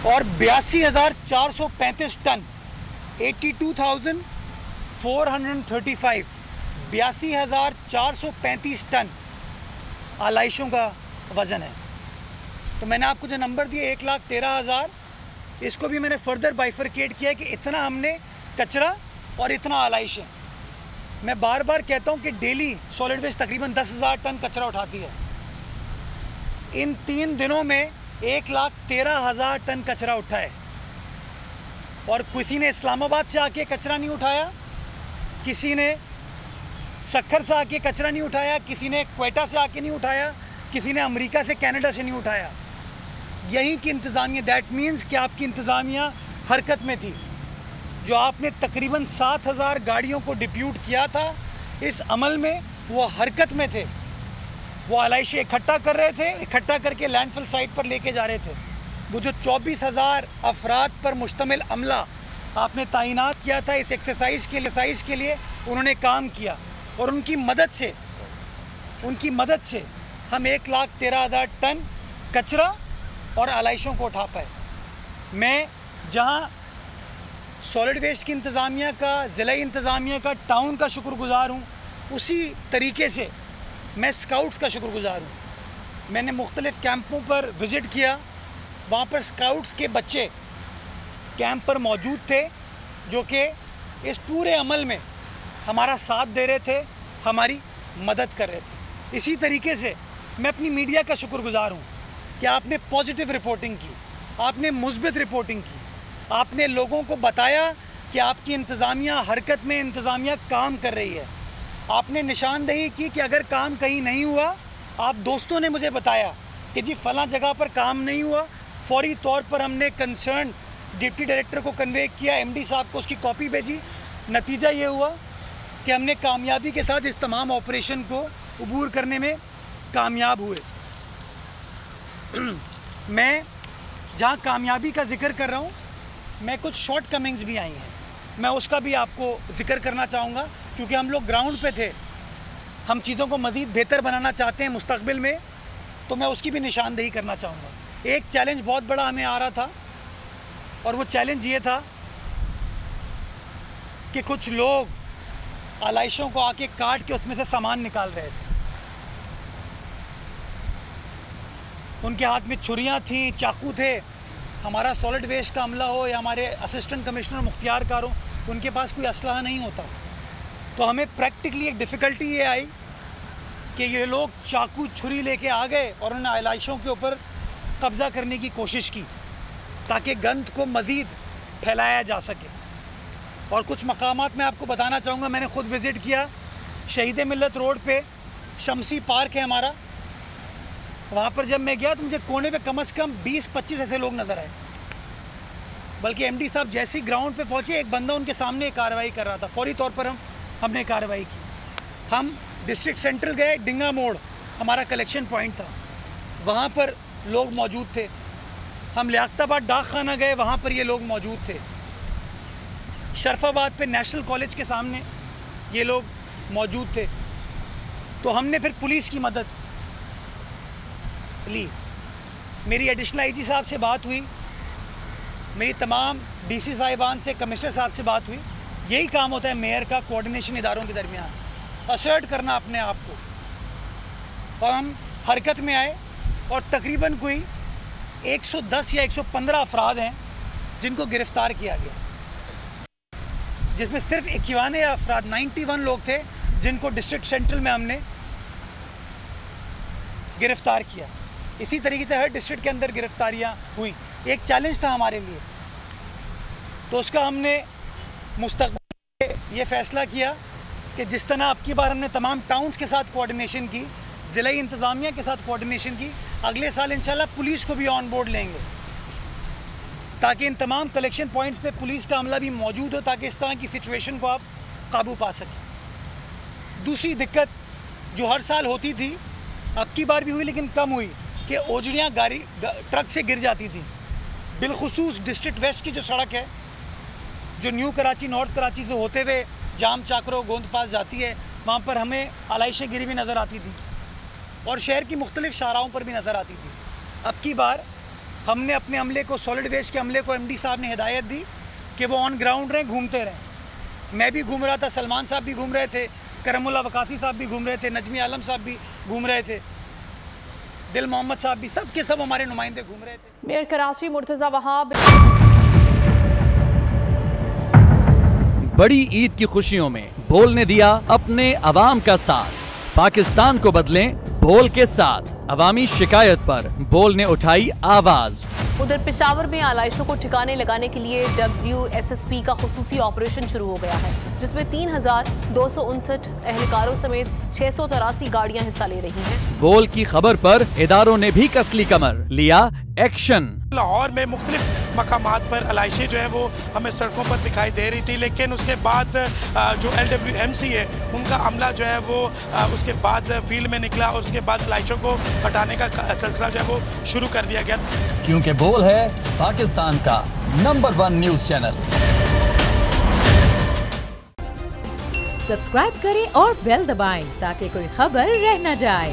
और 82,435 ton 82,435 82,435 ton आलाइशों का वज़न है। तो मैंने आपको जो नंबर दिए 1,13,000, इसको भी मैंने फर्दर बाइफरकेट किया कि इतना हमने कचरा और इतना आलाइशें। मैं बार बार कहता हूँ कि डेली सॉलिड वेस्ट तकरीबन 10,000 टन कचरा उठाती है। इन 3 दिनों में 1,13,000 टन कचरा उठा है। और किसी ने इस्लामाबाद से आके कचरा नहीं उठाया, किसी ने सक्खर से आके कचरा नहीं उठाया, किसी ने क्वेटा से आके नहीं उठाया, किसी ने अमेरिका से कनाडा से नहीं उठाया। यहीं की इंतज़ामिया, दैट मीन्स कि आपकी इंतज़ामिया हरकत में थी। जो आपने तकरीबन 7,000 गाड़ियों को डिप्यूट किया था, इस अमल में वो हरकत में थे। वो आलाइशें इकट्ठा कर रहे थे, इकट्ठा करके लैंडफिल साइट पर लेके जा रहे थे। वो जो 24,000 अफराद पर मुश्तमिल अमला आपने तैनात किया था इस एक्सरसाइज के लिए उन्होंने काम किया। और उनकी मदद से हम 1,13,000 टन कचरा और आलाइशों को उठा पाए। मैं जहां सॉलिड वेस्ट की इंतज़ामिया का, ज़िला इंतज़ामिया का, टाउन का शुक्रगुज़ार हूँ, उसी तरीके से मैं स्काउट्स का शुक्रगुज़ार हूँ। मैंने मुख्तलिफ़ कैंपों पर विज़िट किया, वहाँ पर स्काउट्स के बच्चे कैंप पर मौजूद थे, जो कि इस पूरे अमल में हमारा साथ दे रहे थे, हमारी मदद कर रहे थे। इसी तरीके से मैं अपनी मीडिया का शुक्रगुज़ार हूँ कि आपने पॉजिटिव रिपोर्टिंग की, आपने मुस्बित रिपोर्टिंग की, आपने लोगों को बताया कि आपकी इंतज़ामिया हरकत में, इंतज़ामिया काम कर रही है। आपने निशानदेही की कि अगर काम कहीं नहीं हुआ, आप दोस्तों ने मुझे बताया कि जी फ़लाँ जगह पर काम नहीं हुआ, फौरी तौर पर हमने कंसर्न डिप्टी डायरेक्टर को कन्वे किया, एमडी साहब को उसकी कॉपी भेजी। नतीजा ये हुआ कि हमने कामयाबी के साथ इस तमाम ऑपरेशन को अबूर करने में कामयाब हुए। मैं जहाँ कामयाबी का जिक्र कर रहा हूँ, मैं कुछ शॉर्ट कमिंग्स भी आई हैं, मैं उसका भी आपको जिक्र करना चाहूँगा, क्योंकि हम लोग ग्राउंड पे थे, हम चीज़ों को मज़ीद बेहतर बनाना चाहते हैं मुस्तक़बिल में, तो मैं उसकी भी निशानदेही करना चाहूँगा। एक चैलेंज बहुत बड़ा हमें आ रहा था, और वो चैलेंज ये था कि कुछ लोग आलाइशों को आके काट के उसमें से सामान निकाल रहे थे। उनके हाथ में छुरियाँ थी, चाकू थे। हमारा सॉलिड वेस्ट का अमला हो या हमारे असिस्टेंट कमिश्नर मुख्तियार कार हो, उनके पास कोई असलहा नहीं होता। तो हमें प्रैक्टिकली एक डिफ़िकल्टी ये आई कि ये लोग चाकू छुरी लेके आ गए और उन्होंने आलाइशों के ऊपर कब्ज़ा करने की कोशिश की, ताकि गंद को मज़ीद फैलाया जा सके। और कुछ मकामात मैं आपको बताना चाहूँगा, मैंने ख़ुद विज़िट किया। शहीद मिल्लत रोड पे शमसी पार्क है हमारा, वहाँ पर जब मैं गया तो मुझे कोने पे कम से कम 20-25 ऐसे लोग नज़र आए। बल्कि एमडी साहब जैसे ही ग्राउंड पे पहुँचे, एक बंदा उनके सामने कार्रवाई कर रहा था। फौरी तौर पर हमने कार्रवाई की। हम डिस्ट्रिक्ट सेंट्रल गए, डिंगा मोड़ हमारा कलेक्शन पॉइंट था, वहाँ पर लोग मौजूद थे। हम लियाकताबाद डाक खाना गए, वहाँ पर ये लोग मौजूद थे। शरफाबाद पे नेशनल कॉलेज के सामने ये लोग मौजूद थे। तो हमने फिर पुलिस की मदद ली। मेरी एडिशनल आईजी साहब से बात हुई, मेरी तमाम डीसी साहिबान से, कमिश्नर साहब से बात हुई। यही काम होता है मेयर का, कोऑर्डिनेशन इदारों के दरमियान, असर्ट करना अपने आप को। और हम हरकत में आए और तकरीबन कोई 110 या 115 अफराद हैं जिनको गिरफ़्तार किया गया, जिसमें सिर्फ 51 अफराद, 91 लोग थे जिनको डिस्ट्रिक्ट सेंट्रल में हमने गिरफ़्तार किया। इसी तरीके से हर डिस्ट्रिक्ट के अंदर गिरफ्तारियां हुई। एक चैलेंज था हमारे लिए, तो उसका हमने मुस्तक़बिल में ये फ़ैसला किया कि जिस तरह अब की बार हमने तमाम टाउन्स के साथ कोऑर्डिनेशन की, ज़िला इंतज़ामिया के साथ कोऑर्डिनेशन की, अगले साल इंशाल्लाह पुलिस को भी ऑन बोर्ड लेंगे, ताकि इन तमाम कलेक्शन पॉइंट्स पे पुलिस का अमला भी मौजूद हो, ताकि इस तरह की सिचुएशन को आप काबू पा सकें। दूसरी दिक्कत जो हर साल होती थी, अब की बार भी हुई लेकिन कम हुई, कि ओजड़ियाँ ट्रक से गिर जाती थी। बिलखुसूस डिस्ट्रिक्ट वेस्ट की जो सड़क है, जो न्यू कराची, नॉर्थ कराची से होते हुए जाम चाकरो, गोंद पास जाती है, वहाँ पर हमें आलाइशें गिरी हुई नज़र आती थी और शहर की मुख्तलिफ़ शाहराहों पर भी नज़र आती थी। अब की बार हमने अपने अमले को, सॉलिड वेस्ट के अमले को MD साहब ने हिदायत दी कि वो ऑन ग्राउंड रहें, घूमते रहें। मैं भी घूम रहा था, सलमान साहब भी घूम रहे थे, करमुल्ला वकासी साहब भी घूम रहे थे, नजमी आलम साहब भी घूम रहे थे, दिल मोहम्मद साहब भी, सब के सब हमारे नुमाइंदे घूम रहे थे। मेयर कराची मुर्तज़ा वहाब बड़ी ईद की खुशियों में बोल ने दिया अपने अवाम का साथ। पाकिस्तान को बदलें बोल के साथ। अवामी शिकायत पर बोल ने उठाई आवाज। उधर पेशावर में आलाइशों को ठिकाने लगाने के लिए WSSP का खुसूसी ऑपरेशन शुरू हो गया है, जिसमें 3259 एहलकारों समेत 683 गाड़ियां हिस्सा ले रही हैं। बोल की खबर पर इदारों ने भी कसली कमर, लिया एक्शन। लाहौर में मुख्तलिफ मकामात पर आलाइशें जो है वो हमें सड़कों पर दिखाई दे रही थी, लेकिन उसके बाद जो LWMC है उनका अमला जो है वो उसके बाद फील्ड में निकला और उसके बाद आलाइशों को हटाने का सिलसिला जो है वो शुरू कर दिया गया, क्योंकि बोल है पाकिस्तान का नंबर 1 न्यूज चैनल। सब्सक्राइब करें और बेल दबाएं ताकि कोई खबर रह न जाए।